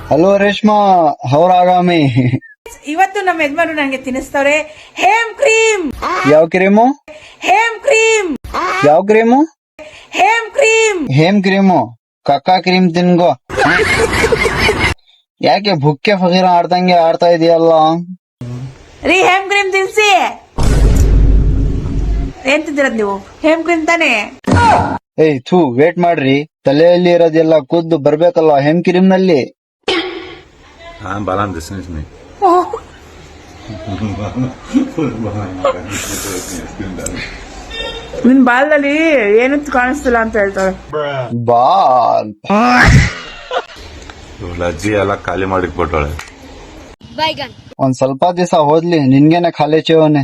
Hello Reshma ಹೌರಾಗಾಮಿ. ಇವತ್ತು ನಮ್ಮ ಯಜಮಾನರು ನನಗೆ ತಿನ್ನಿಸ್ತವ್ರೆ ಹೇಮ್ ಕ್ರೀಮ್. ಯಾವ ಕ್ರೀಮು? ಹೇಮ್ ಕ್ರೀಮ್. ಯಾವ ಕ್ರೀಮು? ಹೇಮ್ ಕ್ರೀಮ್. ಹೇಮ್ ಕ್ರೀಮು? ಕಕ್ಕಾ ಕ್ರೀಮ್ ತಿನ್ಗೋ. ಯಾಕೆ ಭುಕ್ಕೆ ಫಕೀರ ಆಡ್ದಂಗೆ ಆಡ್ತಾ ಇದೆಯಲ್ಲ? ರೀ ಹೇಮ್ ಕ್ರೀಮ್ ತಿನ್ಸಿ. ಏನ್ ತಿಂದಿರೋದ್ ನೀವು? ಹೇಮ್ ಕ್ರೀಮ್ ತಾನೇ? ಏಯ್ ಥೂ, ವೇಟ್ ಮಾಡ್ರಿ, ತಲೆಯಲ್ಲಿ ಇರೋದೆಲ್ಲ ಕುದ್ದು ಬರ್ಬೇಕಲ್ಲ ಹೇಮ್ ಕ್ರೀಮ್ ನಲ್ಲಿ. Balan this is me. ನಿನ್ ಬಾಲ್ದಲ್ಲಿ ಏನು ಕಾಣಿಸ್ತಿಲ್ಲ ಅಂತ ಹೇಳ್ತಾರೆ. ಬಾಲ್ ಅಜ್ಜಿ ಎಲ್ಲ ಖಾಲಿ ಮಾಡಿಕ್ಬಿಟ್ಟಳೆ. ಒಂದ್ ಸ್ವಲ್ಪ ದಿವಸ ಹೋದ್ಲಿ, ನಿನ್ಗೇನೆ ಖಾಲಿ ಚೇವನೆ.